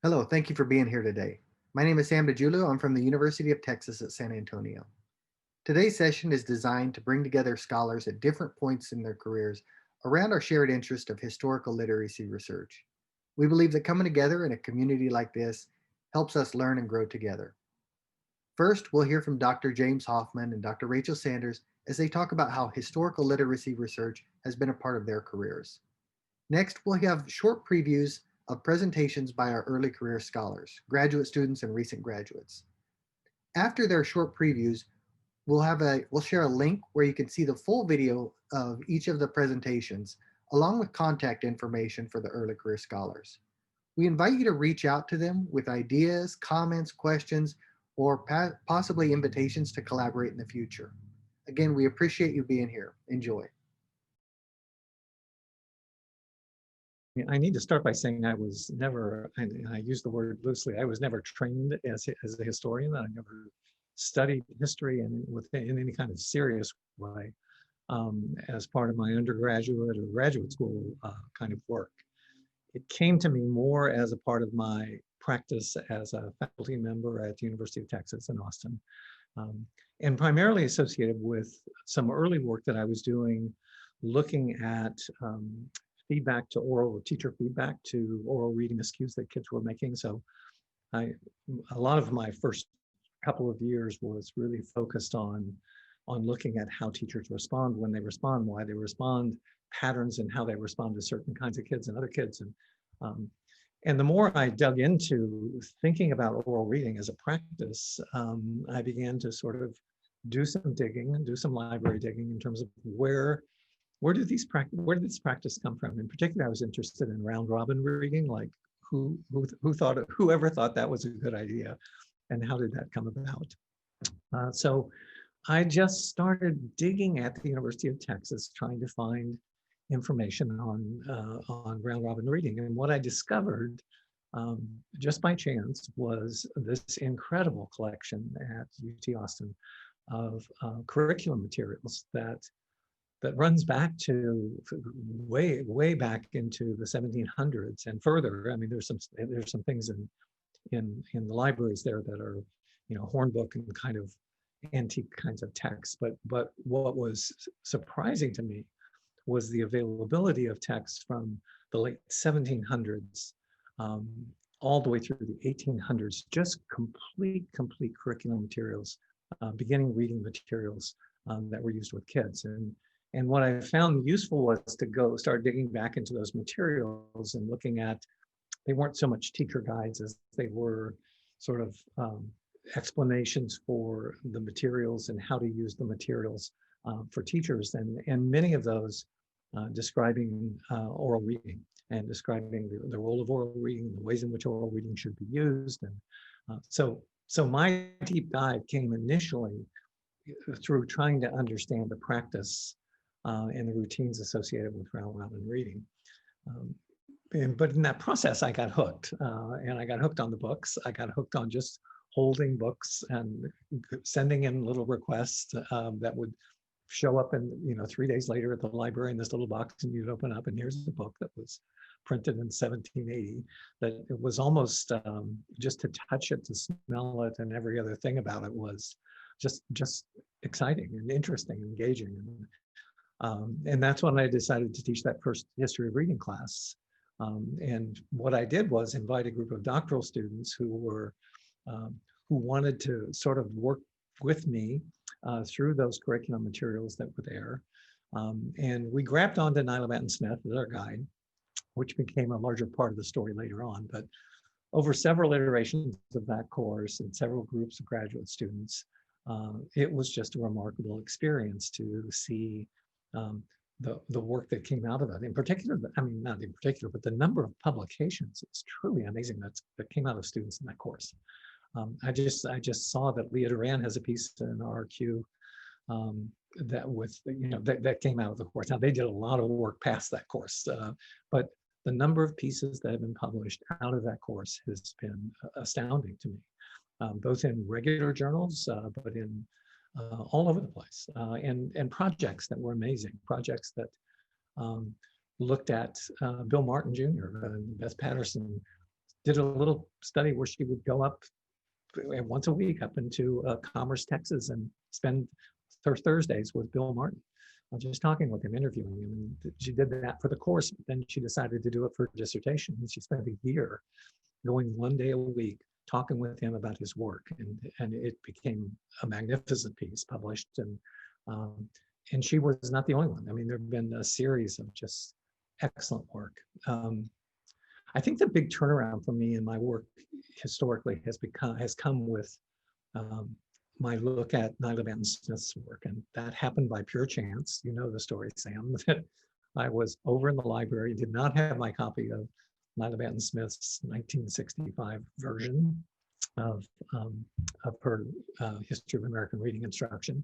Hello, thank you for being here today. My name is Sam DeJulo. I'm from the University of Texas at San Antonio. Today's session is designed to bring together scholars at different points in their careers around our shared interest of historical literacy research. We believe that coming together in a community like this helps us learn and grow together. First, we'll hear from Dr. James Hoffman and Dr. Rachel Sanders as they talk about how historical literacy research has been a part of their careers. Next, we'll have short previews of presentations by our early career scholars, graduate students, and recent graduates. After their short previews, we'll share a link where you can see the full video of each of the presentations, along with contact information for the early career scholars. We invite you to reach out to them with ideas, comments, questions, or possibly invitations to collaborate in the future. Again, we appreciate you being here. Enjoy. I need to start by saying I was never, and I use the word loosely, I was never trained as a historian. I never studied history in any kind of serious way as part of my undergraduate or graduate school kind of work. It came to me more as a part of my practice as a faculty member at the University of Texas in Austin, and primarily associated with some early work that I was doing looking at feedback to oral, teacher feedback to oral reading askews that kids were making. So a lot of my first couple of years was really focused on looking at how teachers respond when they respond, why they respond, patterns and how they respond to certain kinds of kids and other kids. And the more I dug into thinking about oral reading as a practice, I began to sort of do some digging and do some library digging in terms of where did this practice come from? In particular, I was interested in round robin reading, like whoever thought that was a good idea, and how did that come about? So I just started digging at the University of Texas, trying to find information on round robin reading. And what I discovered, just by chance, was this incredible collection at UT Austin of curriculum materials that runs back to way back into the 1700s and further. I mean, there's some things in the libraries there that are, hornbook and kind of antique kinds of texts. But what was surprising to me was the availability of texts from the late 1700s all the way through the 1800s, just complete curriculum materials, beginning reading materials that were used with kids. And what I found useful was to go start digging back into those materials and looking at, they weren't so much teacher guides as they were sort of explanations for the materials and how to use the materials for teachers. And many of those describing oral reading and describing the role of oral reading, the ways in which oral reading should be used. And so my deep dive came initially through trying to understand the practice and the routines associated with round robin reading. But in that process, I got hooked, and I got hooked on the books. I got hooked on just holding books and sending in little requests that would show up in, 3 days later at the library in this little box, and you'd open up and here's the book that was printed in 1780. That it was almost just to touch it, to smell it, and every other thing about it was just exciting and interesting, and engaging. And that's when I decided to teach that first history of reading class. And what I did was invite a group of doctoral students who wanted to sort of work with me through those curriculum materials that were there. And we grabbed onto Nyla Batten Smith as our guide, which became a larger part of the story later on. But over several iterations of that course and several groups of graduate students, it was just a remarkable experience to see the work that came out of it. In particular, I mean, not in particular, but the number of publications, it's truly amazing that came out of students in that course. I just saw that Leah Duran has a piece in RQ that came out of the course. Now, they did a lot of work past that course, but the number of pieces that have been published out of that course has been astounding to me, both in regular journals, but in all over the place, and projects that were amazing, projects that looked at Bill Martin Jr., Beth Patterson did a little study where she would go up once a week up into Commerce, Texas, and spend her Thursdays with Bill Martin. Just talking with him, interviewing him. And she did that for the course, but then she decided to do it for her dissertation. And she spent a year going one day a week, talking with him about his work. And it became a magnificent piece published. And she was not the only one. I mean, there have been a series of just excellent work. I think the big turnaround for me in my work historically has come with my look at Nyla Banton Smith's work, and that happened by pure chance. You know the story, Sam. That I was over in the library, did not have my copy of Nyla Banton Smith's 1965 version of her History of American Reading Instruction.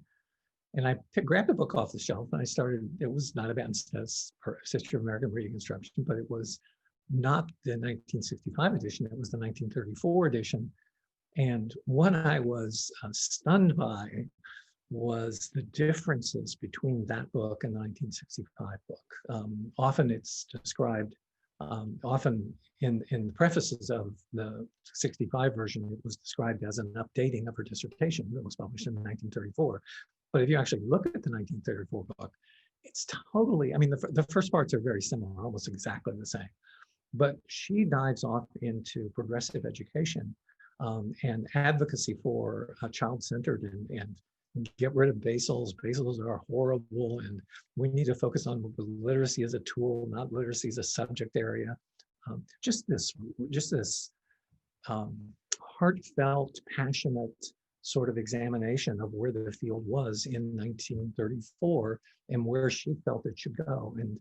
And I grabbed a book off the shelf and I started, it was Nyla Banton Smith's History of American Reading Instruction, but it was not the 1965 edition, it was the 1934 edition. And what I was stunned by was the differences between that book and the 1965 book. Often it's described, often in the prefaces of the 65 version, it was described as an updating of her dissertation that was published in 1934. But if you actually look at the 1934 book, it's totally, I mean, the first parts are very similar, almost exactly the same. But she dives off into progressive education and advocacy for child-centered and get rid of basals. Basals are horrible, and we need to focus on literacy as a tool, not literacy as a subject area. Just this heartfelt, passionate sort of examination of where the field was in 1934 and where she felt it should go. And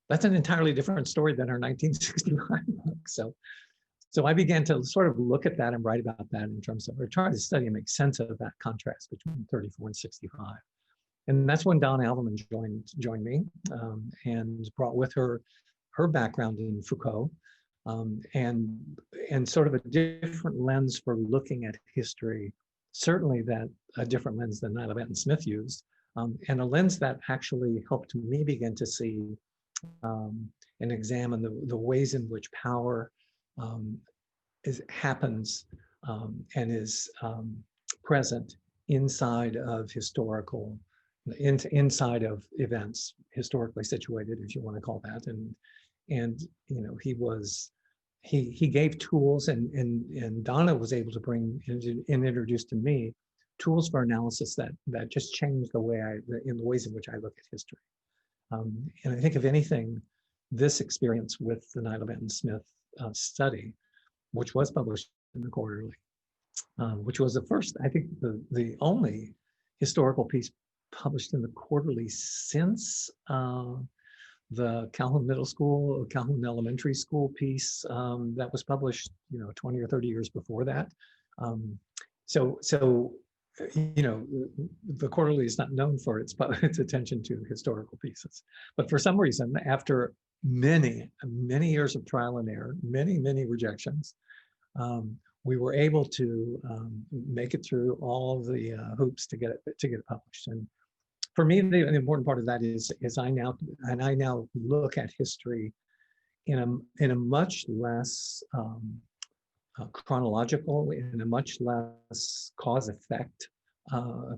that's an entirely different story than her 1965 book. So I began to sort of look at that and write about that in terms of, or try to study and make sense of that contrast between 34 and 65. And that's when Donna Alverman joined me and brought with her background in Foucault and sort of a different lens for looking at history, certainly that a different lens than Nyla Banton Smith used, and a lens that actually helped me begin to see and examine the ways in which power happens and is present inside of historical, inside of events, historically situated, if you want to call that. And you know, he gave tools, and Donna was able to bring and introduce to me tools for analysis that just changed the way in the ways in which I look at history. And I think, if anything, this experience with the Nyla Banton Smith study, which was published in the Quarterly, which was the first, I think, the only historical piece published in the Quarterly since the Calhoun Middle School, Calhoun Elementary School piece that was published, 20 or 30 years before that. So the Quarterly is not known for its attention to historical pieces, but for some reason, after many years of trial and error, many rejections, we were able to make it through all of the hoops to get it published. And for me, the important part of that is I now look at history in a much less chronological, in a much less cause-effect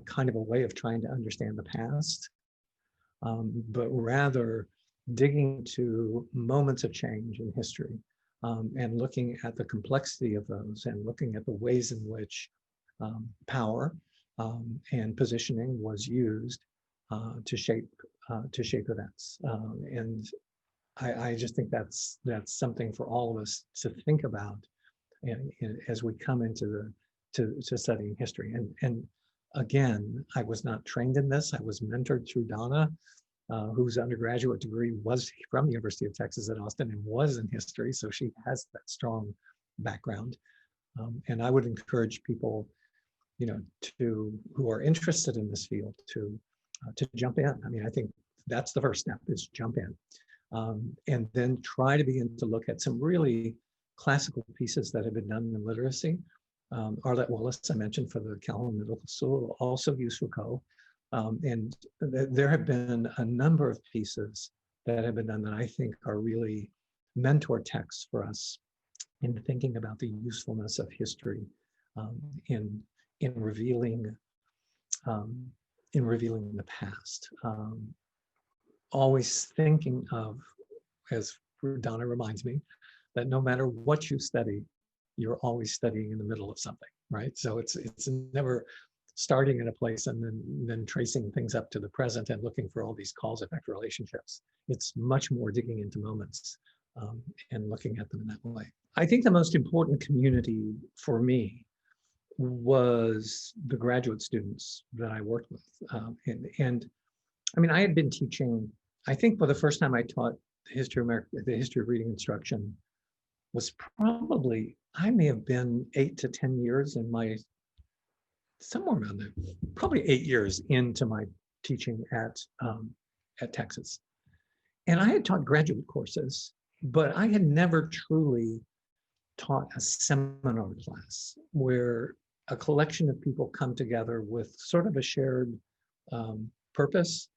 kind of a way of trying to understand the past, but rather digging to moments of change in history and looking at the complexity of those and looking at the ways in which power and positioning was used to shape events. And I just think that's something for all of us to think about as we come into studying history. And again, I was not trained in this. I was mentored through Donna, whose undergraduate degree was from the University of Texas at Austin and was in history. So she has that strong background. And I would encourage people, who are interested in this field to jump in. I mean, I think that's the first step, is jump in. And then try to begin to look at some really classical pieces that have been done in literacy. Arlette Willis, I mentioned, for the Calhoun Middle School, also used Foucault. And there have been a number of pieces that have been done that I think are really mentor texts for us in thinking about the usefulness of history, um, in in revealing um, in revealing the past. Always thinking of, as Donna reminds me, that no matter what you study, you're always studying in the middle of something, right? So it's never starting in a place and then tracing things up to the present and looking for all these cause effect relationships. It's much more digging into moments, um, and looking at them in that way. I think the most important community for me was the graduate students that I worked with. And I mean, I had been teaching, I think for the first time I taught the history of America, the history of reading instruction was probably, I may have been 8 to 10 years in my, somewhere around there, probably 8 years into my teaching at Texas. And I had taught graduate courses, but I had never truly taught a seminar class where a collection of people come together with sort of a shared purpose,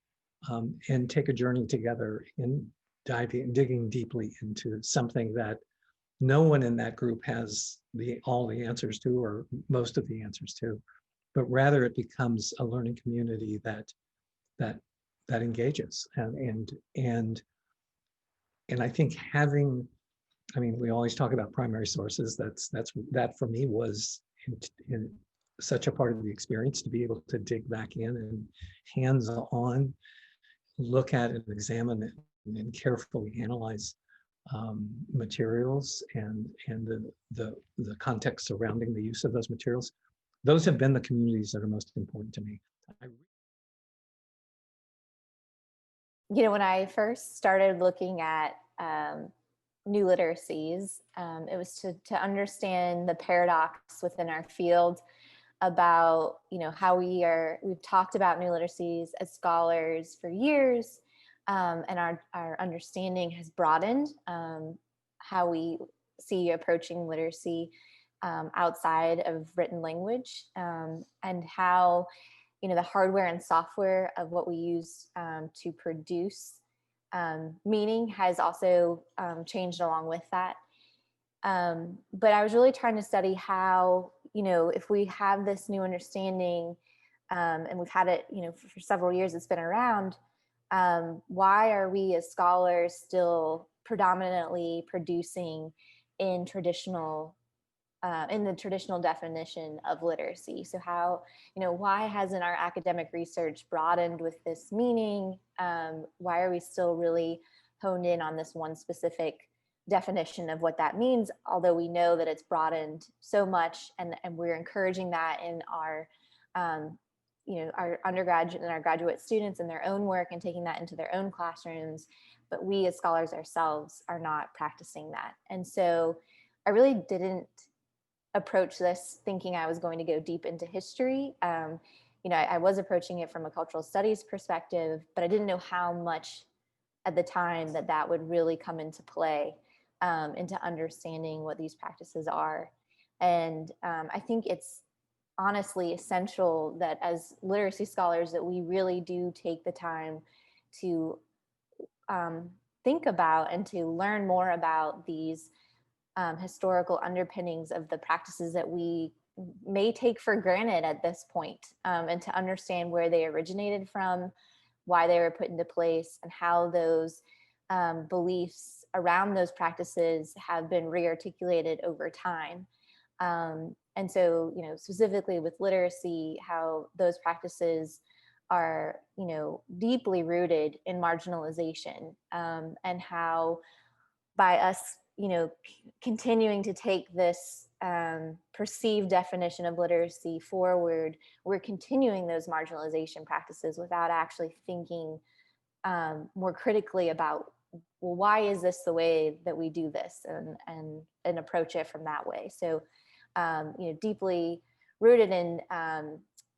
and take a journey together in digging deeply into something that no one in that group has all the answers to, or most of the answers to, but rather it becomes a learning community that that engages. And I think having, I mean, we always talk about primary sources. That for me was in such a part of the experience, to be able to dig back in and hands-on look at and examine it and carefully analyze materials and the context surrounding the use of those materials. Those have been the communities that are most important to me. When I first started looking at new literacies, it was to understand the paradox within our field about, how we've talked about new literacies as scholars for years, and our understanding has broadened, how we see approaching literacy outside of written language, and how the hardware and software of what we use to produce meaning has also changed along with that. But I was really trying to study how, if we have this new understanding, and we've had it, for several years, it's been around, why are we as scholars still predominantly producing in the traditional definition of literacy? So how, why hasn't our academic research broadened with this meaning? Why are we still really honed in on this one specific definition of what that means, although we know that it's broadened so much, and we're encouraging that in our our undergraduate and our graduate students in their own work and taking that into their own classrooms, but we as scholars ourselves are not practicing that. And so I really didn't approach this thinking I was going to go deep into history. I was approaching it from a cultural studies perspective, but I didn't know how much at the time that would really come into play, into understanding what these practices are. And I think it's honestly essential that as literacy scholars that we really do take the time to think about and to learn more about these historical underpinnings of the practices that we may take for granted at this point, and to understand where they originated from, why they were put into place, and how those beliefs around those practices have been re-articulated over time. And so, specifically with literacy, how those practices are, deeply rooted in marginalization, and how by us, continuing to take this perceived definition of literacy forward, we're continuing those marginalization practices without actually thinking more critically about, well, why is this the way that we do this, and approach it from that way. So, deeply rooted in,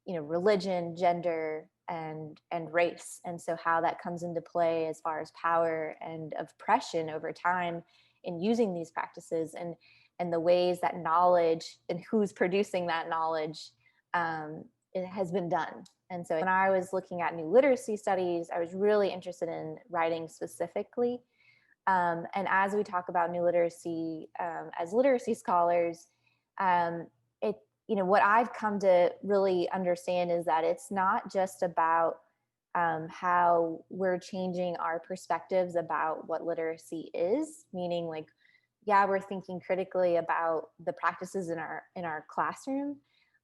religion, gender, and race. And so how that comes into play as far as power and oppression over time in using these practices, and the ways that knowledge and who's producing that knowledge, it has been done. And so when I was looking at new literacy studies, I was really interested in writing specifically And as we talk about new literacy, as literacy scholars, it, what I've come to really understand is that it's not just about how we're changing our perspectives about what literacy is, meaning like, yeah, we're thinking critically about the practices in our classroom,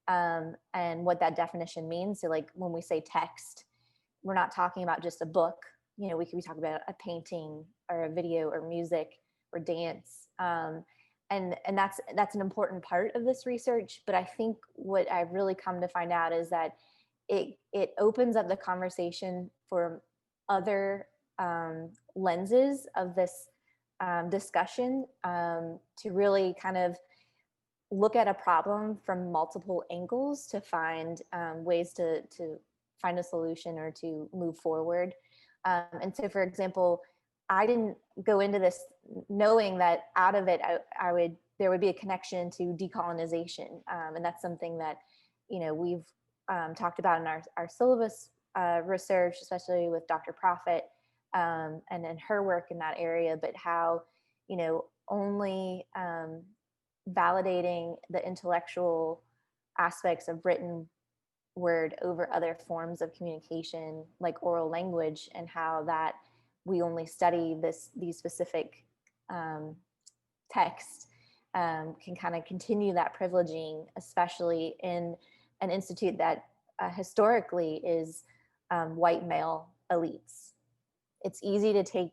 and what that definition means. So like when we say text, we're not talking about just a book. We could be talking about a painting or a video or music or dance. And that's an important part of this research. But I think what I've really come to find out is that it opens up the conversation for other lenses of this discussion, to really kind of look at a problem from multiple angles to find ways to find a solution or to move forward. And so, for example, I didn't go into this knowing that out of it, there would be a connection to decolonization, and that's something that we've talked about in our syllabus research, especially with Dr. Prophet, and in her work in that area. But how only validating the intellectual aspects of written word over other forms of communication like oral language, and how that we only study these specific texts can kind of continue that privileging, especially in an institute that historically is white male elites. It's easy to take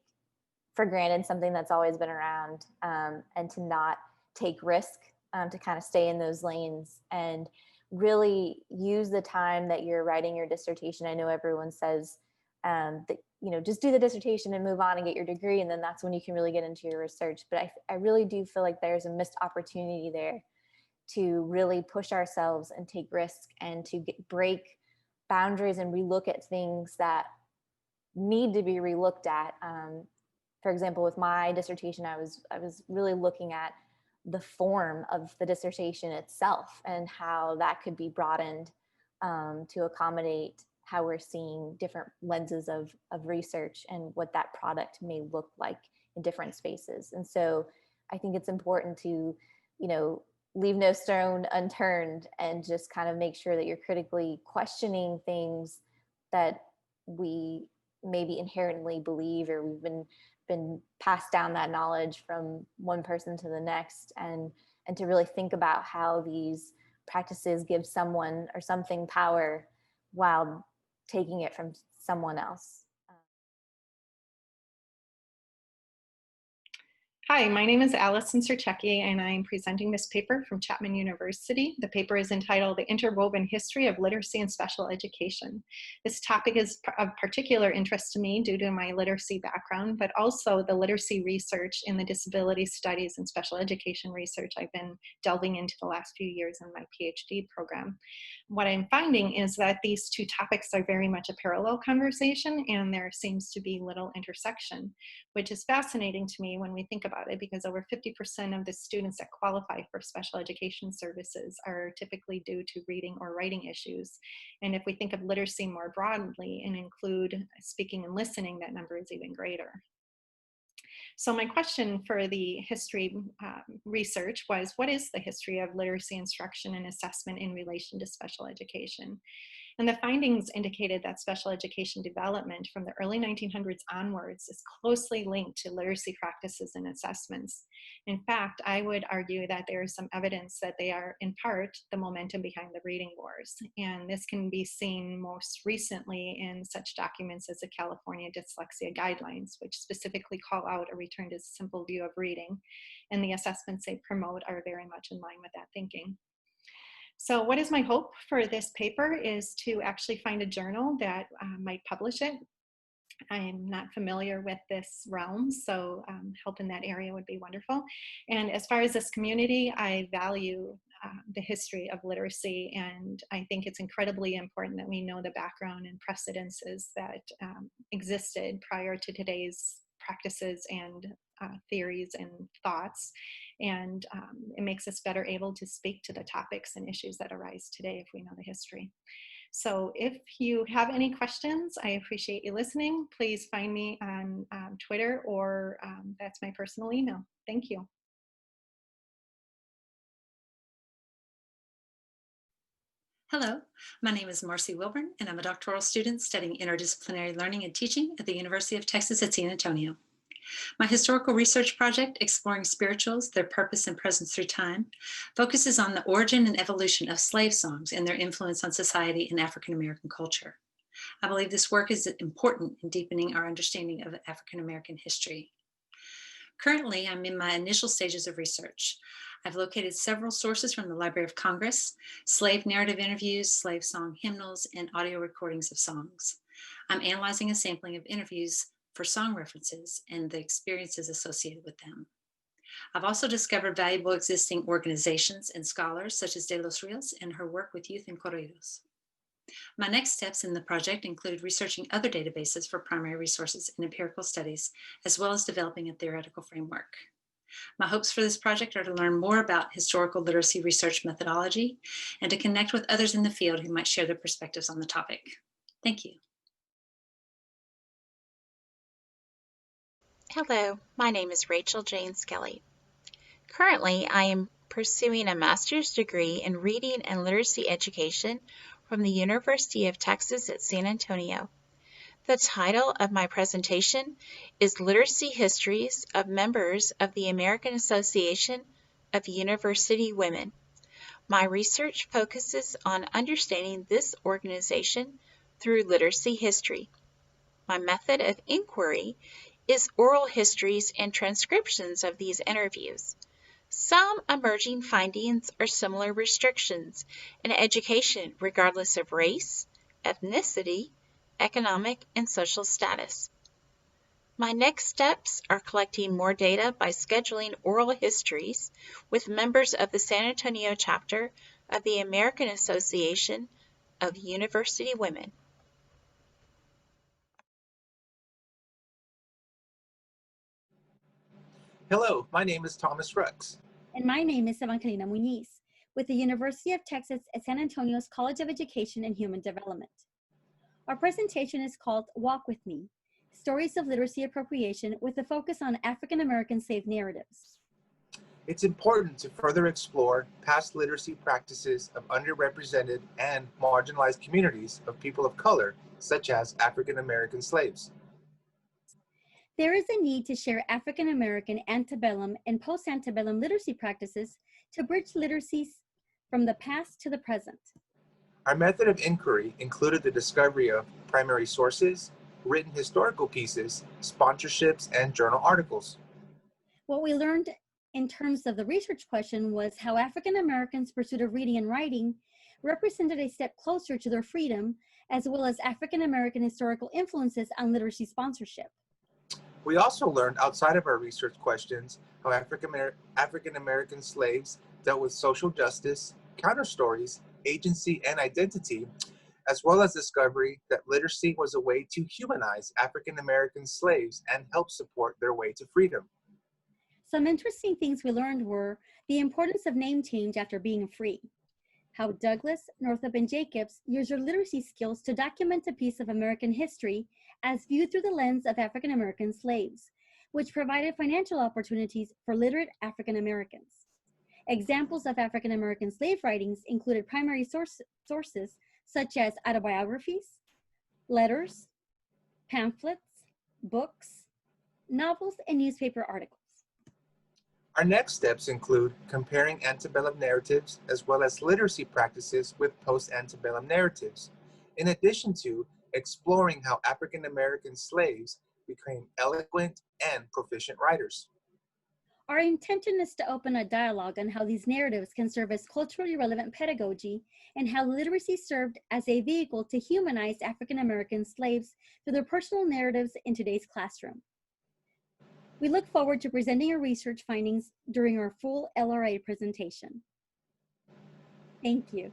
for granted something that's always been around, and to not take risk, to kind of stay in those lanes and really use the time that you're writing your dissertation. I know everyone says that just do the dissertation and move on and get your degree, and then that's when you can really get into your research. But I really do feel like there's a missed opportunity there to really push ourselves and take risk, and to break boundaries and relook at things that need to be relooked at. For example, with my dissertation, I was really looking at the form of the dissertation itself and how that could be broadened to accommodate how we're seeing different lenses of research and what that product may look like in different spaces. And so I think it's important to, leave no stone unturned and just kind of make sure that you're critically questioning things that we maybe inherently believe, or we've been passed down that knowledge from one person to the next, and to really think about how these practices give someone or something power while taking it from someone else. Hi, my name is Allison Serchecki, and I'm presenting this paper from Chapman University. The paper is entitled The Interwoven History of Literacy and Special Education. This topic is of particular interest to me due to my literacy background, but also the literacy research in the disability studies and special education research I've been delving into the last few years in my PhD program. What I'm finding is that these two topics are very much a parallel conversation, and there seems to be little intersection, which is fascinating to me when we think about it, because over 50% of the students that qualify for special education services are typically due to reading or writing issues. And if we think of literacy more broadly and include speaking and listening, that number is even greater. So my question for the history research was, what is the history of literacy instruction and assessment in relation to special education? And the findings indicated that special education development from the early 1900s onwards is closely linked to literacy practices and assessments. In fact, I would argue that there is some evidence that they are in part the momentum behind the reading wars. And this can be seen most recently in such documents as the California Dyslexia Guidelines, which specifically call out a return to simple view of reading. And the assessments they promote are very much in line with that thinking. So what is my hope for this paper is to actually find a journal that might publish it. I'm not familiar with this realm, so help in that area would be wonderful. And as far as this community, I value the history of literacy, and I think it's incredibly important that we know the background and precedences that existed prior to today's practices and theories and thoughts. And it makes us better able to speak to the topics and issues that arise today if we know the history. So if you have any questions, I appreciate you listening. Please find me on Twitter, or that's my personal email. Thank you. Hello, my name is Marcy Wilburn, and I'm a doctoral student studying interdisciplinary learning and teaching at the University of Texas at San Antonio. My historical research project, Exploring Spirituals, Their Purpose and Presence Through Time, focuses on the origin and evolution of slave songs and their influence on society and African American culture. I believe this work is important in deepening our understanding of African American history. Currently, I'm in my initial stages of research. I've located several sources from the Library of Congress, slave narrative interviews, slave song hymnals, and audio recordings of songs. I'm analyzing a sampling of interviews for song references and the experiences associated with them. I've also discovered valuable existing organizations and scholars such as De Los Rios and her work with youth and corridos. My next steps in the project include researching other databases for primary resources and empirical studies, as well as developing a theoretical framework. My hopes for this project are to learn more about historical literacy research methodology and to connect with others in the field who might share their perspectives on the topic. Thank you. Hello, my name is Rachel Jane Skelly. Currently, I am pursuing a master's degree in reading and literacy education from the University of Texas at San Antonio. The title of my presentation is Literacy Histories of Members of the American Association of University Women. My research focuses on understanding this organization through literacy history. My method of inquiry is oral histories and transcriptions of these interviews. Some emerging findings are similar restrictions in education regardless of race, ethnicity, economic, and social status. My next steps are collecting more data by scheduling oral histories with members of the San Antonio chapter of the American Association of University Women. Hello, my name is Thomas Rux. And my name is Evangelina Muñiz with the University of Texas at San Antonio's College of Education and Human Development. Our presentation is called Walk With Me, Stories of Literacy Appropriation with a focus on African American slave narratives. It's important to further explore past literacy practices of underrepresented and marginalized communities of people of color, such as African American slaves. There is a need to share African American antebellum and post-antebellum literacy practices to bridge literacies from the past to the present. Our method of inquiry included the discovery of primary sources, written historical pieces, sponsorships, and journal articles. What we learned in terms of the research question was how African Americans' pursuit of reading and writing represented a step closer to their freedom, as well as African American historical influences on literacy sponsorship. We also learned outside of our research questions how African American slaves dealt with social justice, counter stories, agency, and identity, as well as discovery that literacy was a way to humanize African American slaves and help support their way to freedom. Some interesting things we learned were the importance of name change after being free, how Douglas, Northup, and Jacobs used their literacy skills to document a piece of American history as viewed through the lens of African American slaves, which provided financial opportunities for literate African Americans. Examples of African American slave writings included primary sources such as autobiographies, letters, pamphlets, books, novels, and newspaper articles. Our next steps include comparing antebellum narratives as well as literacy practices with post-antebellum narratives, in addition to exploring how African American slaves became eloquent and proficient writers. Our intention is to open a dialogue on how these narratives can serve as culturally relevant pedagogy and how literacy served as a vehicle to humanize African American slaves through their personal narratives in today's classroom. We look forward to presenting our research findings during our full LRA presentation. Thank you.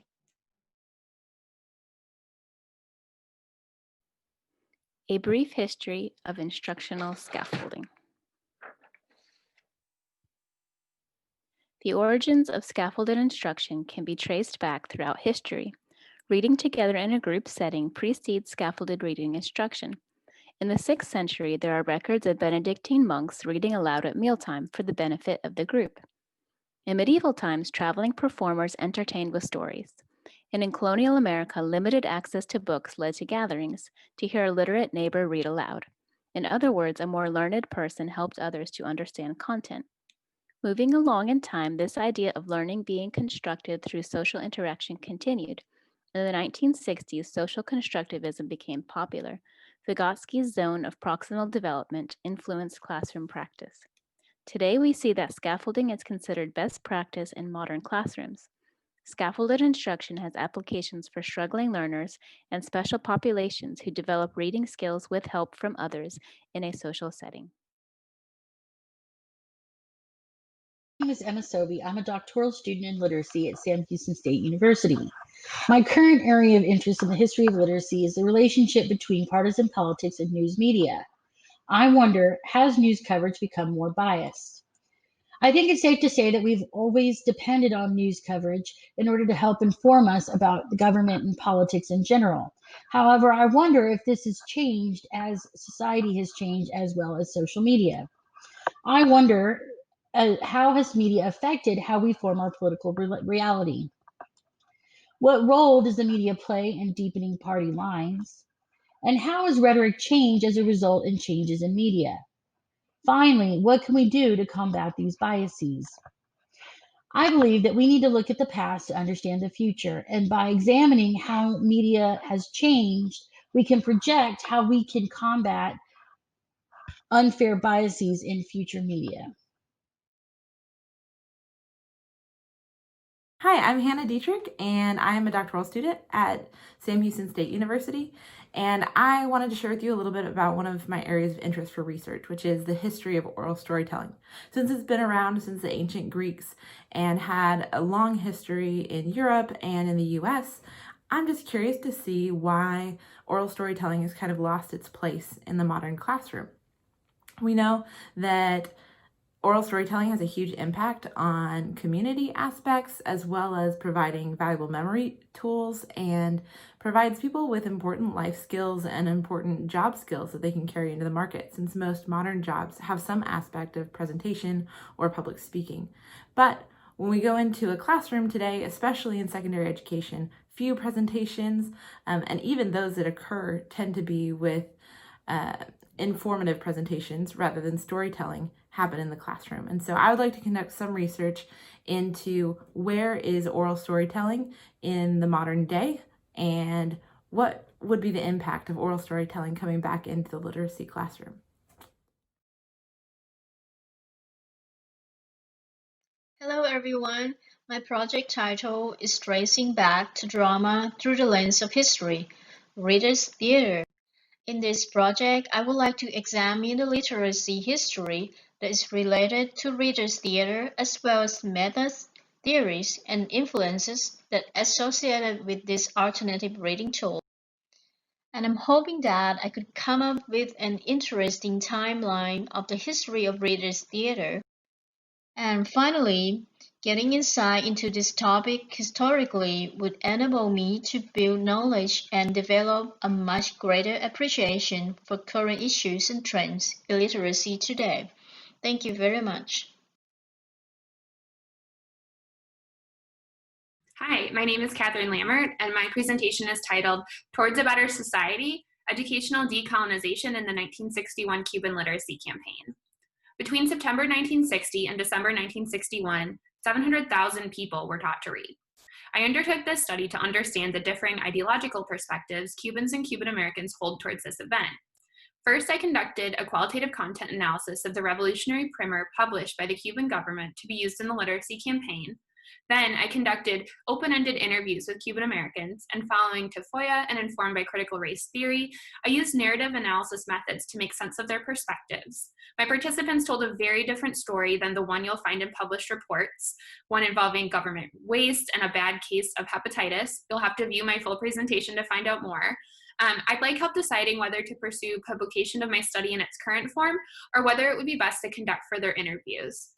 A brief history of instructional scaffolding. The origins of scaffolded instruction can be traced back throughout history, Reading together in a group setting precedes scaffolded reading instruction. In the 6th century, there are records of Benedictine monks reading aloud at mealtime for the benefit of the group. In medieval times, traveling performers entertained with stories. And in colonial America, limited access to books led to gatherings to hear a literate neighbor read aloud. In other words, a more learned person helped others to understand content. Moving along in time, this idea of learning being constructed through social interaction continued. In the 1960s, social constructivism became popular. Vygotsky's zone of proximal development influenced classroom practice. Today, we see that scaffolding is considered best practice in modern classrooms. Scaffolded instruction has applications for struggling learners and special populations who develop reading skills with help from others in a social setting. My name is Emma Sobey. I'm a doctoral student in literacy at Sam Houston State University. My current area of interest in the history of literacy is the relationship between partisan politics and news media. I wonder, has news coverage become more biased? I think it's safe to say that we've always depended on news coverage in order to help inform us about the government and politics in general. However, I wonder if this has changed as society has changed as well as social media. I wonder, how has media affected how we form our political reality? What role does the media play in deepening party lines? And how has rhetoric changed as a result in changes in media? Finally, what can we do to combat these biases? I believe that we need to look at the past to understand the future, and by examining how media has changed, we can project how we can combat unfair biases in future media. Hi, I'm Hannah Dietrich, and I am a doctoral student at Sam Houston State University. And I wanted to share with you a little bit about one of my areas of interest for research, which is the history of oral storytelling. Since it's been around since the ancient Greeks and had a long history in Europe and in the US, I'm just curious to see why oral storytelling has kind of lost its place in the modern classroom. We know that oral storytelling has a huge impact on community aspects, as well as providing valuable memory tools, and provides people with important life skills and important job skills that they can carry into the market, since most modern jobs have some aspect of presentation or public speaking. But when we go into a classroom today, especially in secondary education, few presentations, and even those that occur tend to be with informative presentations rather than storytelling happen in the classroom. And so I would like to conduct some research into where is oral storytelling in the modern day and what would be the impact of oral storytelling coming back into the literacy classroom. Hello everyone, my project title is Tracing Back to Drama Through the Lens of History, Reader's Theater. In this project, I would like to examine the literacy history that is related to reader's theater, as well as methods, theories, and influences that are associated with this alternative reading tool. And I'm hoping that I could come up with an interesting timeline of the history of reader's theater. And finally, getting insight into this topic historically would enable me to build knowledge and develop a much greater appreciation for current issues and trends in literacy today. Thank you very much. Hi, my name is Catherine Lammert, and my presentation is titled Towards a Better Society, Educational Decolonization in the 1961 Cuban Literacy Campaign. Between September 1960 and December 1961, 700,000 people were taught to read. I undertook this study to understand the differing ideological perspectives Cubans and Cuban Americans hold towards this event. First, I conducted a qualitative content analysis of the revolutionary primer published by the Cuban government to be used in the literacy campaign. Then I conducted open-ended interviews with Cuban Americans, and following Tafoya and informed by critical race theory, I used narrative analysis methods to make sense of their perspectives. My participants told a very different story than the one you'll find in published reports, one involving government waste and a bad case of hepatitis. You'll have to view my full presentation to find out more. I'd like help deciding whether to pursue publication of my study in its current form or whether it would be best to conduct further interviews.